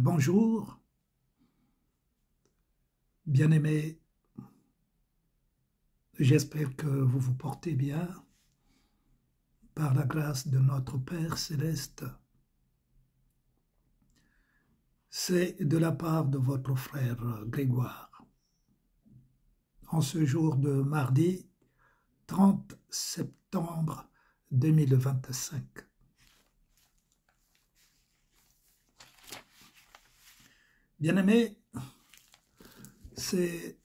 Bonjour, bien-aimés, j'espère que vous vous portez bien par la grâce de notre Père Céleste. C'est de la part de votre frère Grégoire. En ce jour de mardi 30 septembre 2025. Bien-aimés, c'est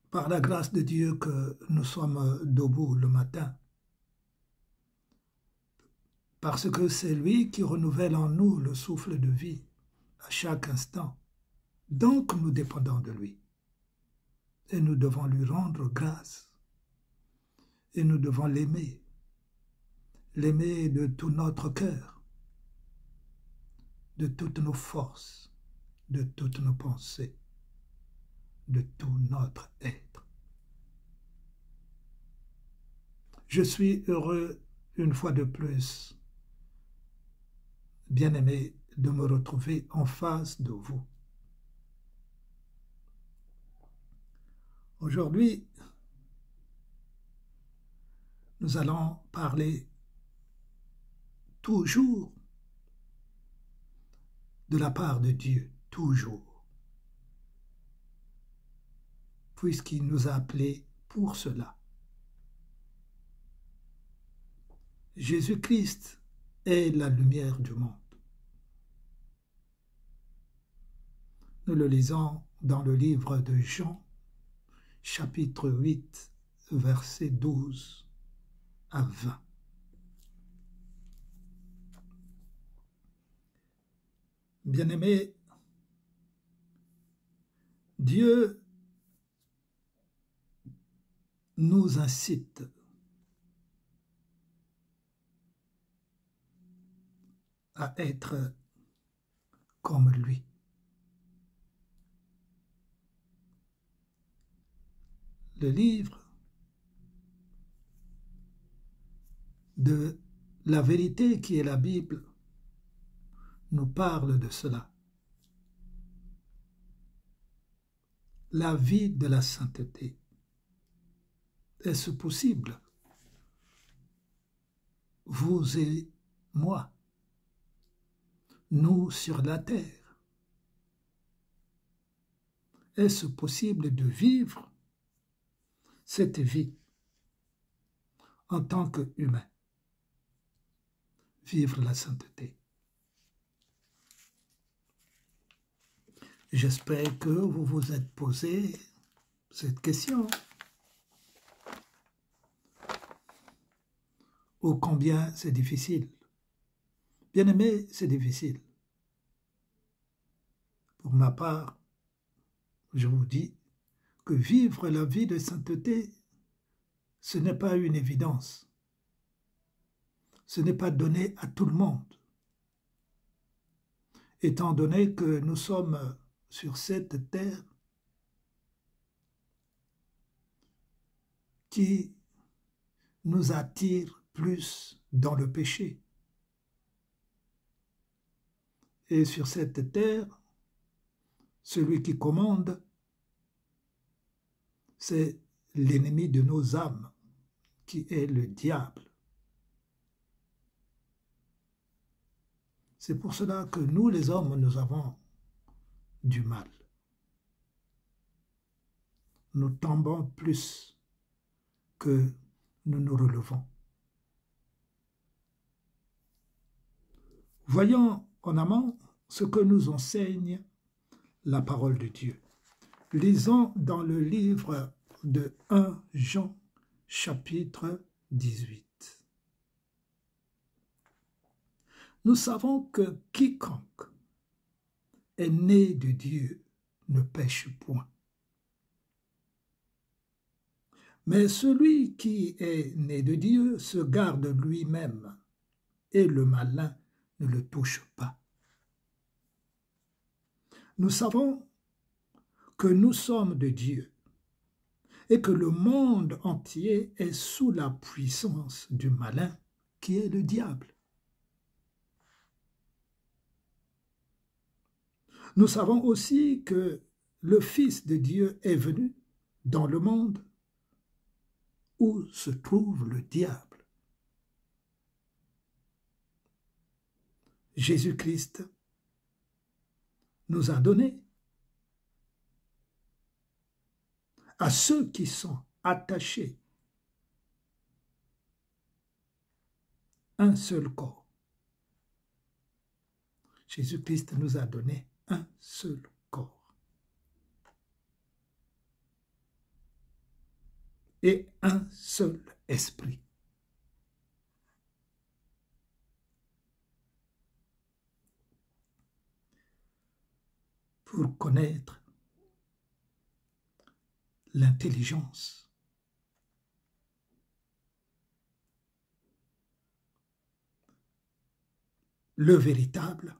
par la grâce de Dieu que nous sommes debout le matin, parce que c'est lui qui renouvelle en nous le souffle de vie à chaque instant. Donc nous dépendons de lui et nous devons lui rendre grâce et nous devons l'aimer de tout notre cœur, de toutes nos forces, de toutes nos pensées, de tout notre être. Je suis heureux une fois de plus, bien-aimé, de me retrouver en face de vous. Aujourd'hui, nous allons parler toujours de la part de Dieu, toujours, puisqu'il nous a appelés pour cela. Jésus-Christ est la lumière du monde. Nous le lisons dans le livre de Jean, chapitre 8, versets 12 à 20. Bien-aimés, Dieu nous incite à être comme lui. Le livre de la vérité qui est la Bible nous parle de cela. La vie de la sainteté. Est-ce possible? Vous et moi, nous sur la terre. Est-ce possible de vivre cette vie en tant qu'humain? Vivre la sainteté. J'espère que vous vous êtes posé cette question. Ô combien c'est difficile. Bien aimé, c'est difficile. Pour ma part, je vous dis que vivre la vie de sainteté, ce n'est pas une évidence. Ce n'est pas donné à tout le monde. Étant donné que nous sommes sur cette terre qui nous attire plus dans le péché. Et sur cette terre, celui qui commande, c'est l'ennemi de nos âmes, qui est le diable. C'est pour cela que nous, les hommes, nous avons du mal. Nous tombons plus que nous nous relevons. Voyons en amont ce que nous enseigne la parole de Dieu. Lisons dans le livre de 1 Jean, chapitre 18. Nous savons que quiconque est né de Dieu ne pêche point. Mais celui qui est né de Dieu se garde lui-même, et le malin ne le touche pas. Nous savons que nous sommes de Dieu et que le monde entier est sous la puissance du malin qui est le diable. Nous savons aussi que le Fils de Dieu est venu dans le monde où se trouve le diable. Jésus-Christ nous a donné à ceux qui sont attachés un seul corps. Jésus-Christ nous a donné un seul corps et un seul esprit. Pour connaître l'intelligence, le véritable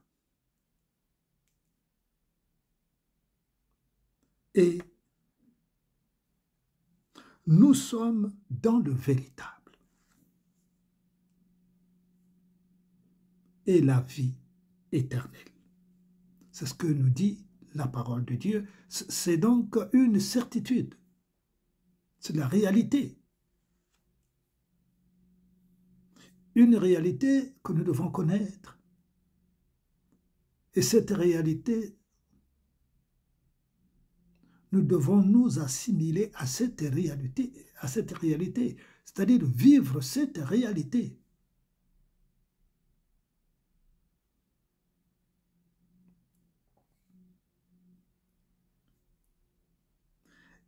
et nous sommes dans le véritable et la vie éternelle. C'est ce que nous dit la parole de Dieu. C'est donc une certitude. C'est la réalité. Une réalité que nous devons connaître. Et cette réalité, nous devons nous assimiler à cette réalité, c'est-à-dire vivre cette réalité.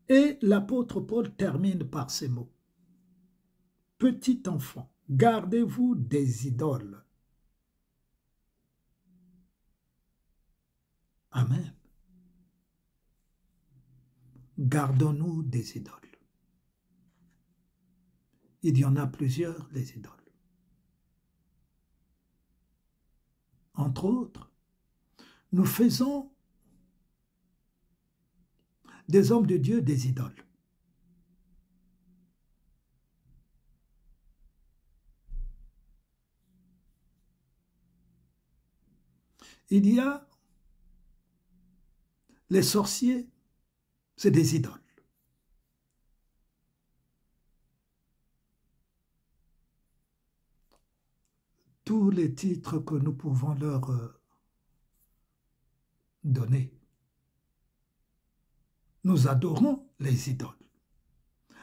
Et l'apôtre Paul termine par ces mots. Petit enfant, gardez-vous des idoles. Amen. Gardons-nous des idoles. Il y en a plusieurs, les idoles. Entre autres, nous faisons des hommes de Dieu des idoles. Il y a les sorciers, c'est des idoles. Tous les titres que nous pouvons leur donner. Nous adorons les idoles.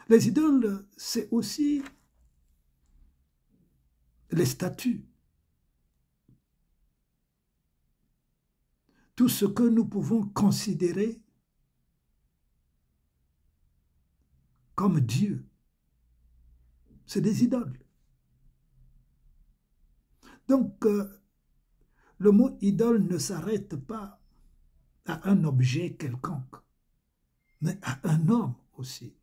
Les idoles, c'est aussi les statues. Tout ce que nous pouvons considérer comme Dieu, c'est des idoles. Donc, le mot idole ne s'arrête pas à un objet quelconque, mais à un homme aussi,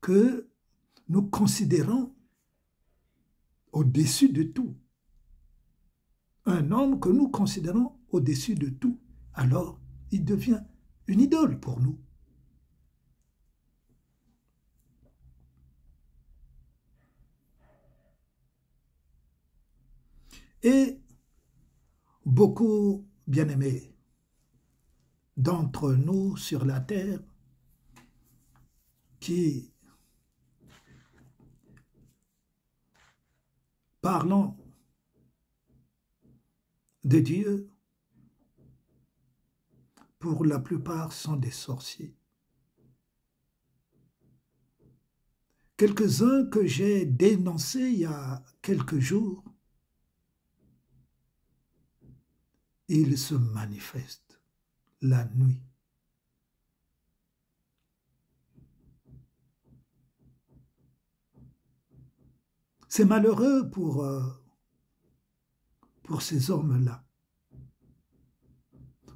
que nous considérons au-dessus de tout. Un homme que nous considérons au-dessus de tout, alors il devient une idole pour nous. Et beaucoup, bien-aimés, d'entre nous sur la terre qui parlons de Dieu, pour la plupart sont des sorciers. Quelques-uns que j'ai dénoncés il y a quelques jours, ils se manifestent la nuit. C'est malheureux pour ces hommes-là.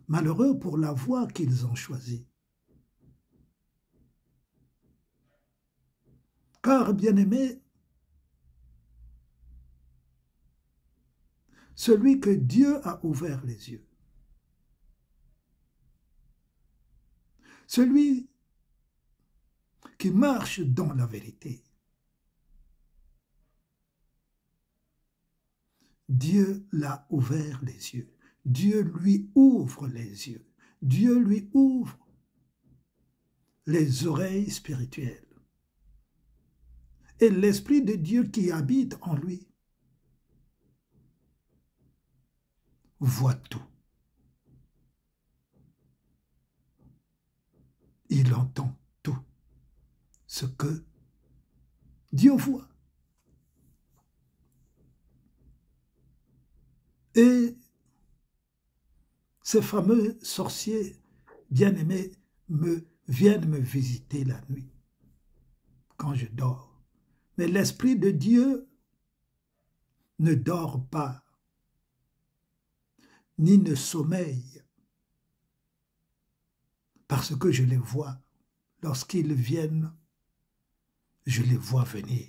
Malheureux pour la voie qu'ils ont choisie. Car, bien-aimé, celui que Dieu a ouvert les yeux, celui qui marche dans la vérité, Dieu l'a ouvert les yeux. Dieu lui ouvre les yeux. Dieu lui ouvre les oreilles spirituelles. Et l'Esprit de Dieu qui habite en lui voit tout. Il entend tout ce que Dieu voit. Et ces fameux sorciers bien-aimés viennent me visiter la nuit quand je dors. Mais l'Esprit de Dieu ne dort pas, ni ne sommeille, parce que je les vois. Lorsqu'ils viennent, je les vois venir.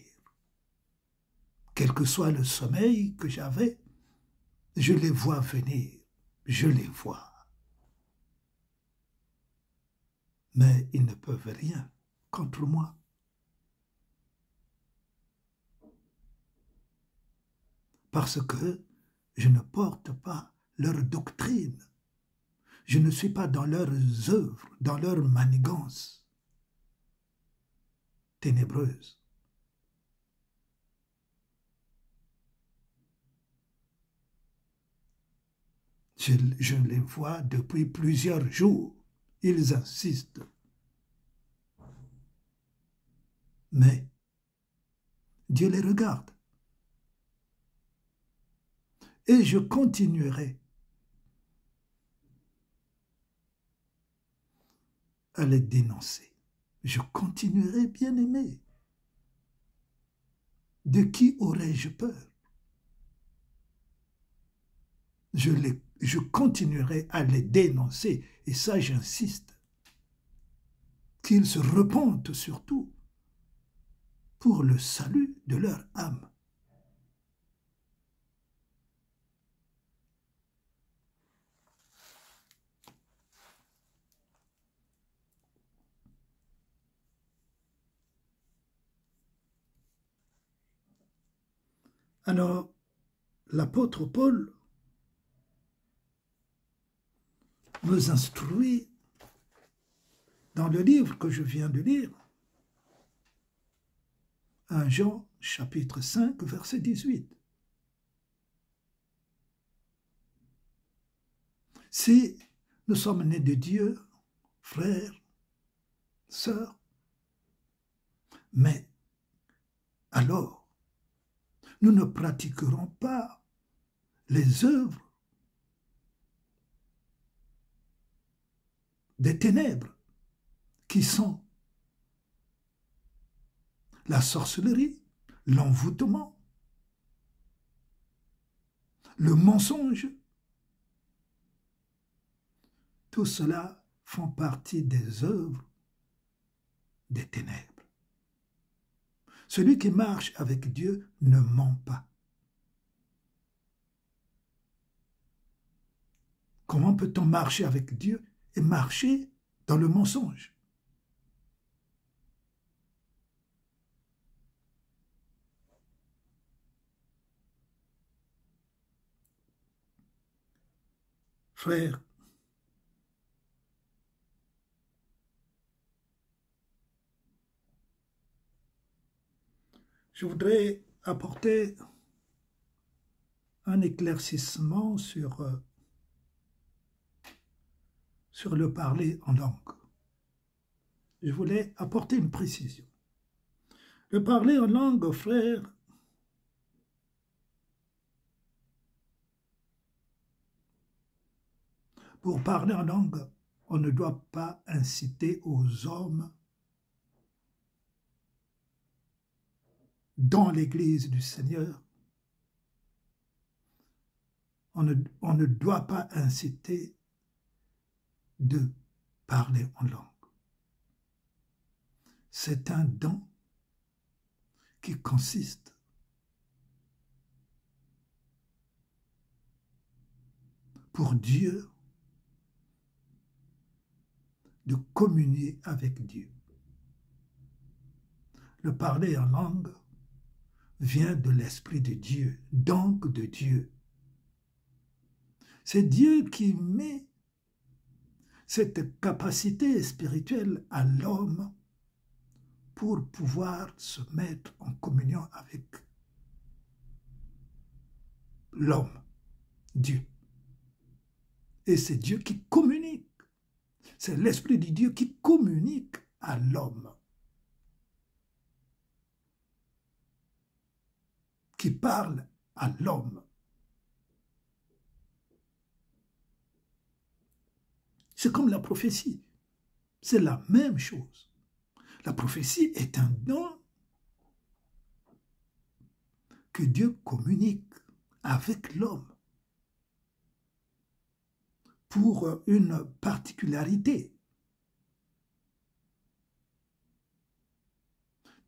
Quel que soit le sommeil que j'avais, je les vois venir, je les vois. Mais ils ne peuvent rien contre moi. Parce que je ne porte pas leur doctrine. Je ne suis pas dans leurs œuvres, dans leur manigance ténébreuse. Je les vois depuis plusieurs jours. Ils insistent. Mais Dieu les regarde. Et je continuerai à les dénoncer. Je continuerai, bien-aimé. De qui aurais-je peur? Je continuerai à les dénoncer, et ça j'insiste, qu'ils se repentent surtout pour le salut de leur âme. Alors, l'apôtre Paul nous instruit dans le livre que je viens de lire, 1 Jean chapitre 5, verset 18. Si nous sommes nés de Dieu, frères, sœurs, mais alors nous ne pratiquerons pas les œuvres des ténèbres qui sont la sorcellerie, l'envoûtement, le mensonge. Tout cela font partie des œuvres des ténèbres. Celui qui marche avec Dieu ne ment pas. Comment peut-on marcher avec Dieu et marcher dans le mensonge? Frères, je voudrais apporter un éclaircissement sur le parler en langue. Je voulais apporter une précision. Le parler en langue, frère, pour parler en langue, on ne doit pas inciter aux hommes dans l'Église du Seigneur. On ne doit pas inciter de parler en langue. C'est un don qui consiste pour Dieu de communier avec Dieu. Le parler en langue vient de l'Esprit de Dieu, donc de Dieu. C'est Dieu qui met cette capacité spirituelle à l'homme pour pouvoir se mettre en communion avec l'homme, Dieu. Et c'est Dieu qui communique. C'est l'Esprit de Dieu qui communique à l'homme, qui parle à l'homme. C'est comme la prophétie. C'est la même chose. La prophétie est un don que Dieu communique avec l'homme pour une particularité.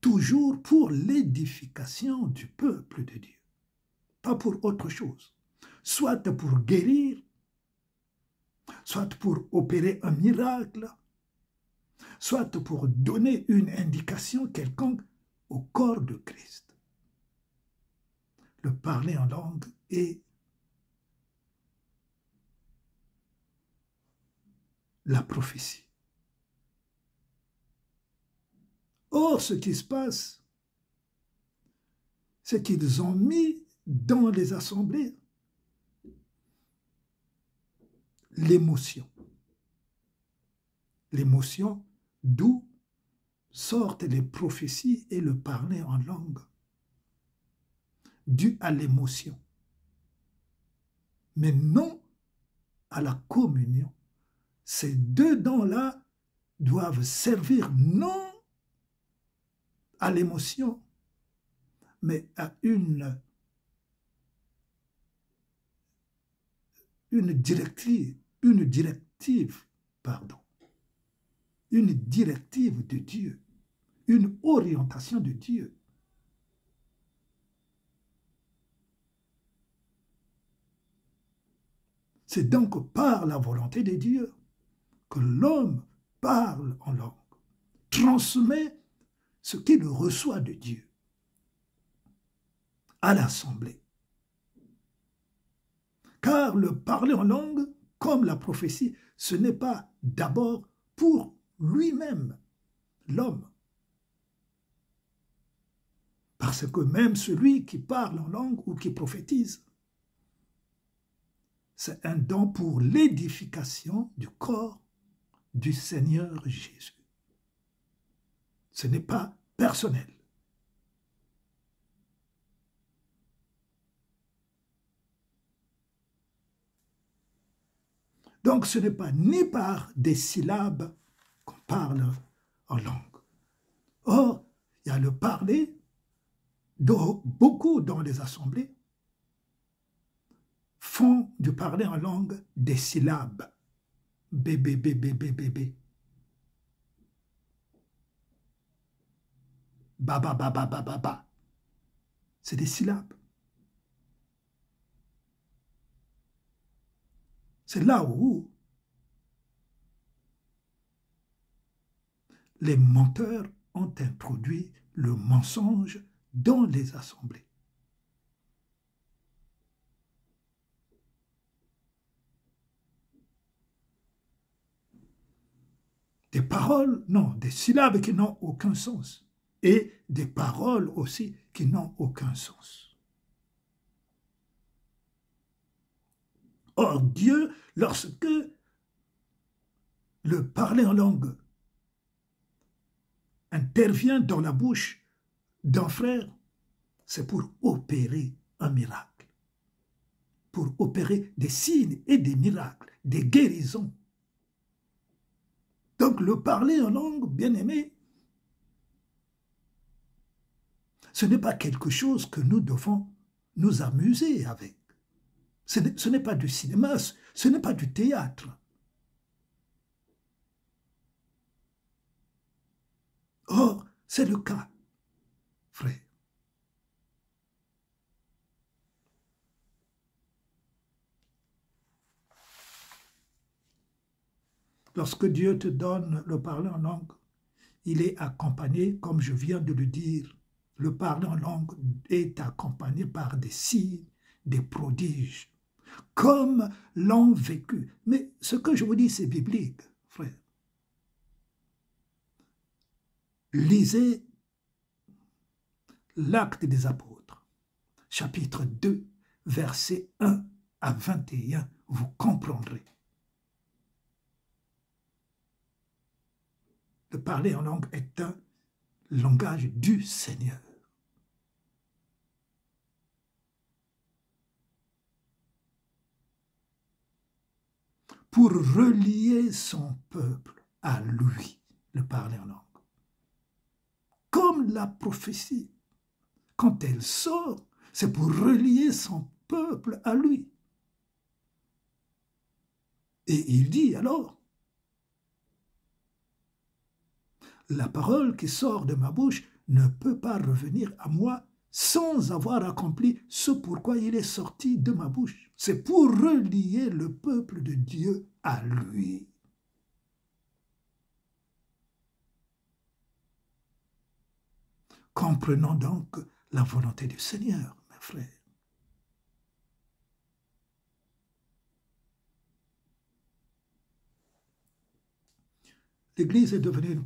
Toujours pour l'édification du peuple de Dieu, pas pour autre chose. Soit pour guérir, soit pour opérer un miracle, soit pour donner une indication quelconque au corps de Christ. Le parler en langue est la prophétie. Or, ce qui se passe, c'est qu'ils ont mis dans les assemblées l'émotion. L'émotion d'où sortent les prophéties et le parler en langue, dû à l'émotion, mais non à la communion. Ces deux dons-là doivent servir non à l'émotion, mais à une directive de Dieu, une orientation de Dieu. C'est donc par la volonté de Dieu que l'homme parle en langue, transmet ce qu'il reçoit de Dieu à l'assemblée. Car le parler en langue, comme la prophétie, ce n'est pas d'abord pour lui-même, l'homme. Parce que même celui qui parle en langue ou qui prophétise, c'est un don pour l'édification du corps du Seigneur Jésus. Ce n'est pas personnel. Donc ce n'est pas ni par des syllabes qu'on parle en langue. Or, il y a le parler, beaucoup dans les assemblées font du parler en langue des syllabes. Bébé, bébé, bébé, bébé. Baba, baba, baba, baba. C'est des syllabes. C'est là où les menteurs ont introduit le mensonge dans les assemblées. Des paroles, non, des syllabes qui n'ont aucun sens. Et des paroles aussi qui n'ont aucun sens. Or, Dieu, lorsque le parler en langue intervient dans la bouche d'un frère, c'est pour opérer un miracle, pour opérer des signes et des miracles, des guérisons. Donc le parler en langue, bien-aimé, ce n'est pas quelque chose que nous devons nous amuser avec. Ce n'est pas du cinéma, ce n'est pas du théâtre. Or, c'est le cas, frère. Lorsque Dieu te donne le parler en langue, il est accompagné, comme je viens de le dire, le parler en langue est accompagné par des signes, des prodiges. comme l'ont vécu. Mais ce que je vous dis, c'est biblique, frère. Lisez l'Acte des Apôtres, chapitre 2, versets 1 à 21, vous comprendrez. Le parler en langue est un langage du Seigneur. Pour relier son peuple à lui, le parler en langue. Comme la prophétie, quand elle sort, c'est pour relier son peuple à lui. Et il dit alors, la parole qui sort de ma bouche ne peut pas revenir à moi sans avoir accompli ce pourquoi il est sorti de ma bouche. C'est pour relier le peuple de Dieu à lui. Comprenons donc la volonté du Seigneur, mes frères. L'Église est devenue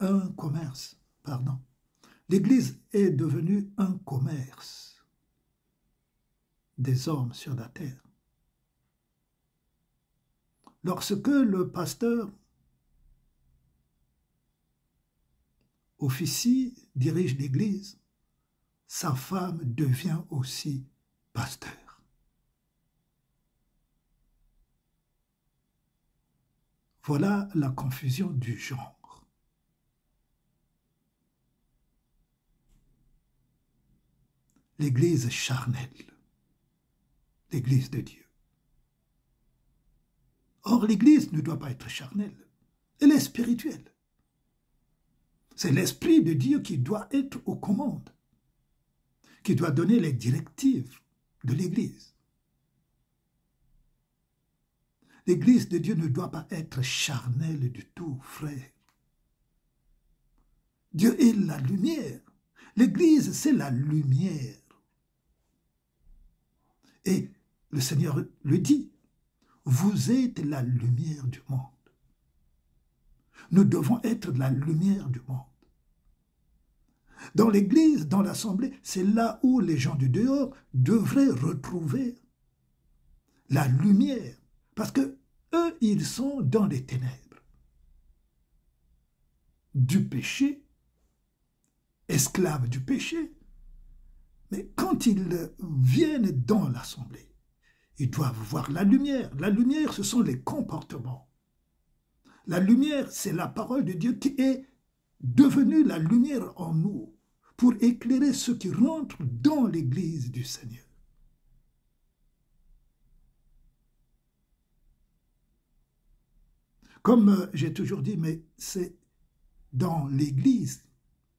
un commerce. L'Église est devenue un commerce des hommes sur la terre. Lorsque le pasteur officie, dirige l'Église, sa femme devient aussi pasteur. Voilà la confusion du genre. L'Église charnelle, l'Église de Dieu. Or, l'Église ne doit pas être charnelle, elle est spirituelle. C'est l'Esprit de Dieu qui doit être aux commandes, qui doit donner les directives de l'Église. L'Église de Dieu ne doit pas être charnelle du tout, frère. Dieu est la lumière. L'Église, c'est la lumière. Et le Seigneur le dit, vous êtes la lumière du monde. Nous devons être la lumière du monde. Dans l'Église, dans l'Assemblée, c'est là où les gens du dehors devraient retrouver la lumière. Parce que eux, ils sont dans les ténèbres du péché, esclaves du péché. Mais quand ils viennent dans l'Assemblée, ils doivent voir la lumière. La lumière, ce sont les comportements. La lumière, c'est la parole de Dieu qui est devenue la lumière en nous pour éclairer ceux qui rentrent dans l'Église du Seigneur. Comme j'ai toujours dit, mais c'est dans l'Église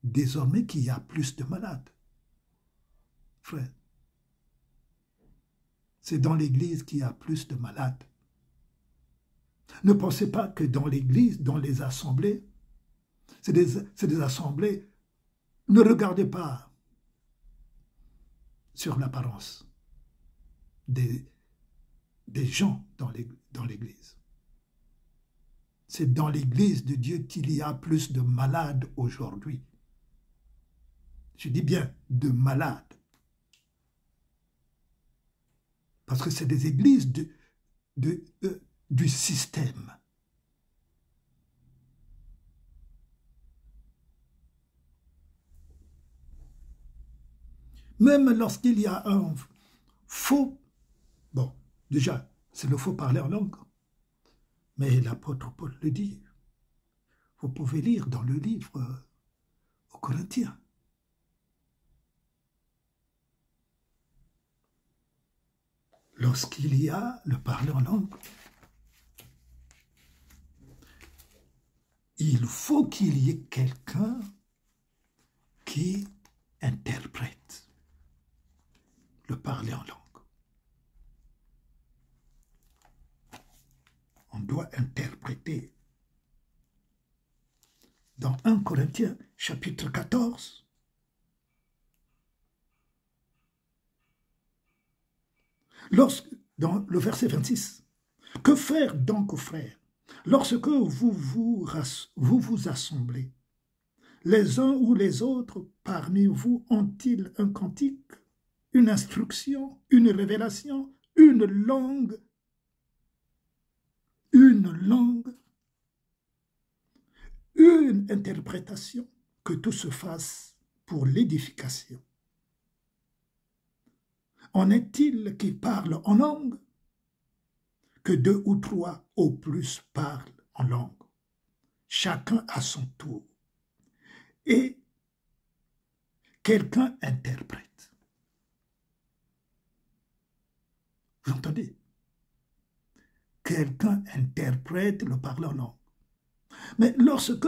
désormais qu'il y a plus de malades. Frère, c'est dans l'Église qu'il y a plus de malades. Ne pensez pas que dans l'Église, dans les assemblées, c'est des assemblées, ne regardez pas sur l'apparence des gens dans l'Église. C'est dans l'Église de Dieu qu'il y a plus de malades aujourd'hui. Je dis bien de malades. Parce que c'est des églises du système. Même lorsqu'il y a un faux, bon, déjà, c'est le faux parler en langue. Mais l'apôtre Paul le dit. Vous pouvez lire dans le livre aux Corinthiens. Lorsqu'il y a le parler en langue, il faut qu'il y ait quelqu'un qui interprète le parler en langue. On doit interpréter. Dans 1 Corinthiens, chapitre 14, dans le verset 26. « Que faire donc, frères, lorsque vous assemblez? Les uns ou les autres parmi vous ont-ils un cantique, une instruction, une révélation, une langue, une interprétation, que tout se fasse pour l'édification. En est-il qui parle en langue? Que 2 ou 3 au plus parlent en langue, chacun à son tour, et quelqu'un interprète. » Vous entendez? Quelqu'un interprète le parler en langue. Mais lorsque,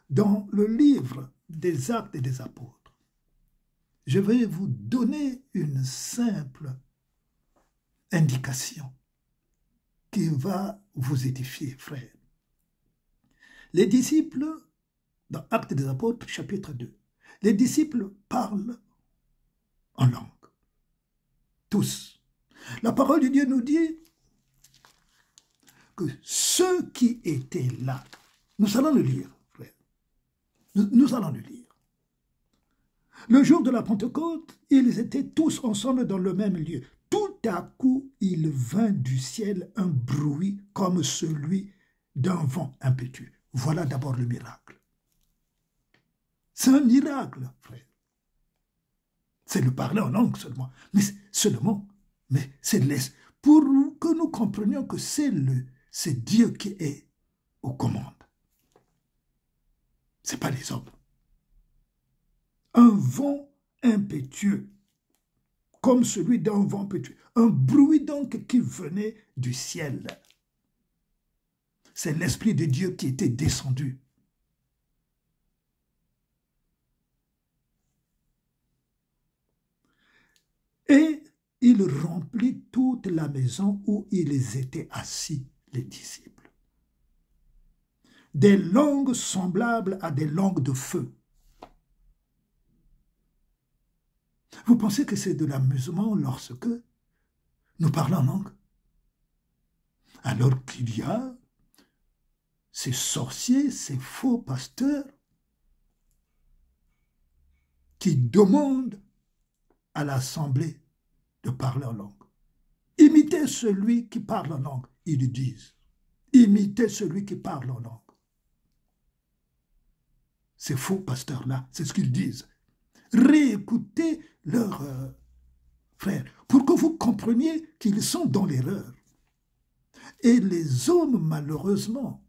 dans le livre des Actes et des Apôtres, je vais vous donner une simple indication qui va vous édifier, frère. Les disciples, dans Actes des Apôtres, chapitre 2, les disciples parlent en langue. Tous. La parole de Dieu nous dit que ceux qui étaient là, nous allons le lire, frère. Nous allons le lire. Le jour de la Pentecôte, ils étaient tous ensemble dans le même lieu. Tout à coup, il vint du ciel un bruit comme celui d'un vent impétueux. Voilà d'abord le miracle. C'est un miracle, frère. C'est le parler en langue seulement. Mais c'est pour que nous comprenions que c'est Dieu qui est aux commandes. Ce n'est pas les hommes. Un vent impétueux, comme celui d'un vent impétueux. Un bruit donc qui venait du ciel. C'est l'Esprit de Dieu qui était descendu. Et il remplit toute la maison où ils étaient assis, les disciples. Des langues semblables à des langues de feu. Vous pensez que c'est de l'amusement lorsque nous parlons en langue? Alors qu'il y a ces sorciers, ces faux pasteurs qui demandent à l'assemblée de parler en langue. Imitez celui qui parle en langue, ils disent. Imitez celui qui parle en langue. Ces faux pasteurs-là, c'est ce qu'ils disent. Réécoutez leurs frères pour que vous compreniez qu'ils sont dans l'erreur. Et les hommes, malheureusement,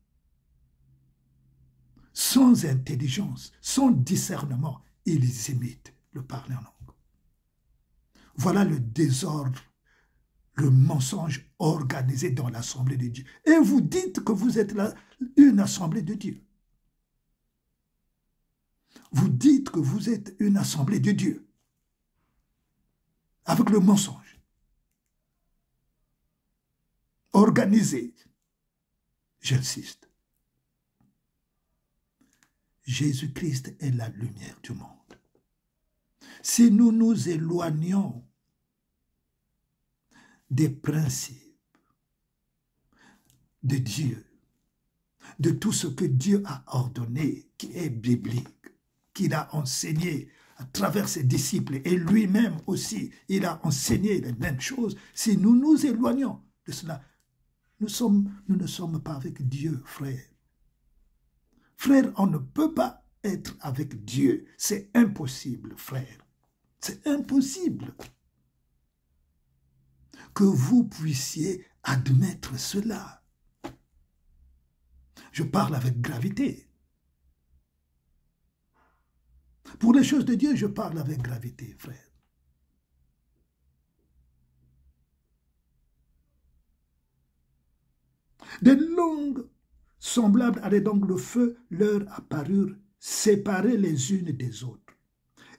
sans intelligence, sans discernement, ils imitent le parler en langue. Voilà le désordre, le mensonge organisé dans l'assemblée de Dieu. Et vous dites que vous êtes là, une assemblée de Dieu. Vous dites que vous êtes une assemblée de Dieu. Avec le mensonge. Organisé. J'insiste. Jésus-Christ est la lumière du monde. Si nous nous éloignons des principes de Dieu, de tout ce que Dieu a ordonné, qui est biblique, qu'il a enseigné à travers ses disciples, et lui-même aussi, il a enseigné les mêmes choses, si nous nous éloignons de cela, nous ne sommes pas avec Dieu, frère. Frère, on ne peut pas être avec Dieu. C'est impossible, frère. C'est impossible que vous puissiez admettre cela. Je parle avec gravité. Pour les choses de Dieu, je parle avec gravité, frère. Des langues semblables à des langues de feu leur apparurent séparées les unes des autres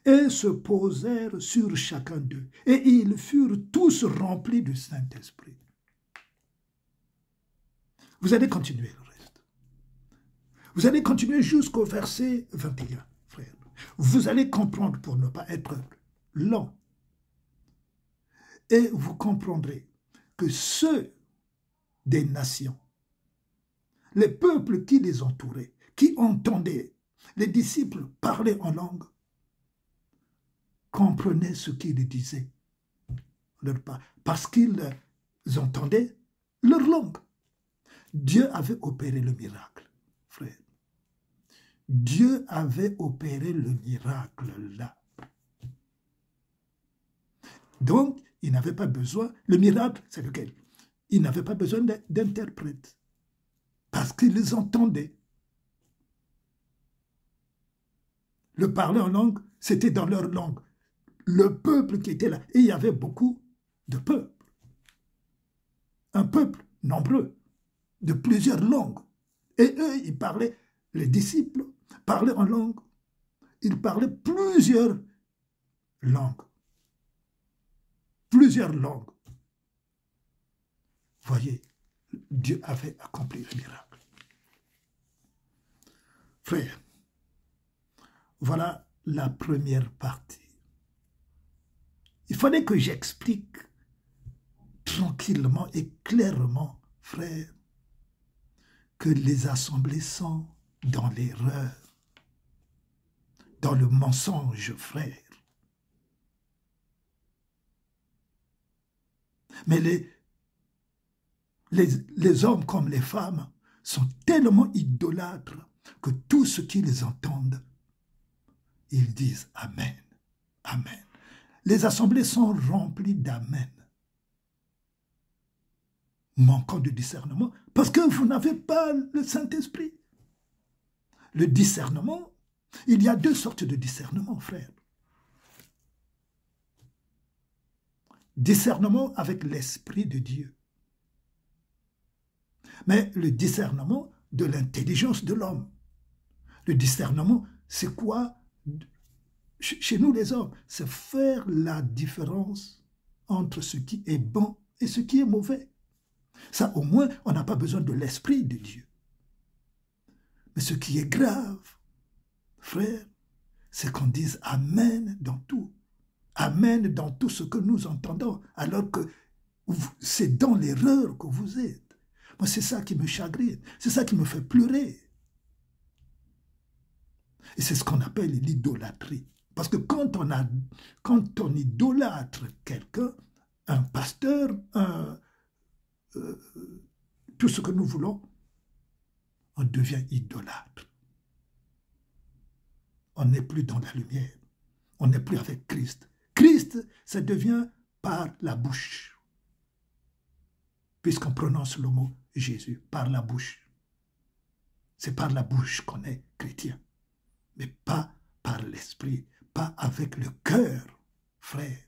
et se posèrent sur chacun d'eux. Et ils furent tous remplis du Saint-Esprit. Vous allez continuer le reste. Vous allez continuer jusqu'au verset 21, frère. Vous allez comprendre pour ne pas être lent. Et vous comprendrez que ceux des nations, les peuples qui les entouraient, qui entendaient les disciples parler en langue, comprenaient ce qu'ils disaient, parce qu'ils entendaient leur langue. Dieu avait opéré le miracle, frère. Dieu avait opéré le miracle là. Donc, il n'avait pas besoin, le miracle, c'est lequel? Il n'avait pas besoin d'interprète, parce qu'ils entendaient. Le parler en langue, c'était dans leur langue. Le peuple qui était là, et il y avait beaucoup de peuples. Un peuple nombreux, de plusieurs langues. Et eux, ils parlaient, les disciples parlaient en langue. Ils parlaient plusieurs langues. Plusieurs langues. Voyez, Dieu avait accompli le miracle. Frère, voilà la première partie. Il fallait que j'explique tranquillement et clairement, frère, que les assemblées sont dans l'erreur, dans le mensonge, frère. Mais les hommes comme les femmes sont tellement idolâtres que tout ce qu'ils entendent, ils disent Amen, Amen. Les assemblées sont remplies d'Amen, manquant de discernement, parce que vous n'avez pas le Saint-Esprit. Le discernement, il y a deux sortes de discernement, frère. Discernement avec l'Esprit de Dieu. Mais le discernement de l'intelligence de l'homme. Le discernement, c'est quoi? Chez nous les hommes, c'est faire la différence entre ce qui est bon et ce qui est mauvais. Ça, au moins, on n'a pas besoin de l'Esprit de Dieu. Mais ce qui est grave, frère, c'est qu'on dise Amen dans tout. Amen dans tout ce que nous entendons, alors que c'est dans l'erreur que vous êtes. Moi, c'est ça qui me chagrine, c'est ça qui me fait pleurer. Et c'est ce qu'on appelle l'idolâtrie. Parce que quand on idolâtre quelqu'un, un pasteur, tout ce que nous voulons, on devient idolâtre. On n'est plus dans la lumière. On n'est plus avec Christ. Christ, ça devient par la bouche. Puisqu'on prononce le mot Jésus, par la bouche. C'est par la bouche qu'on est chrétien. Mais pas par l'esprit, pas avec le cœur, frère.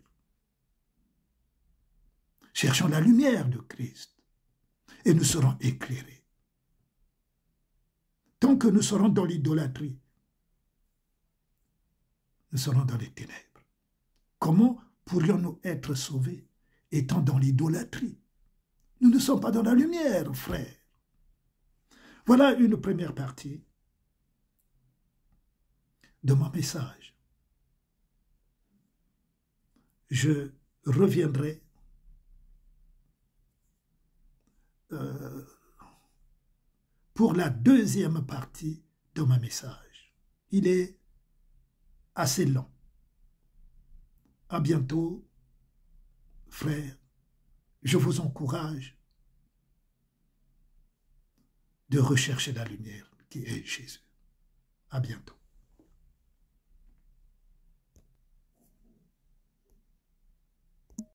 Cherchons la lumière de Christ et nous serons éclairés. Tant que nous serons dans l'idolâtrie, nous serons dans les ténèbres. Comment pourrions-nous être sauvés étant dans l'idolâtrie? Nous ne sommes pas dans la lumière, frère. Voilà une première partie de mon message. Je reviendrai pour la deuxième partie de mon message. Il est assez long. À bientôt, frères. Je vous encourage de rechercher la lumière qui est Jésus. À bientôt.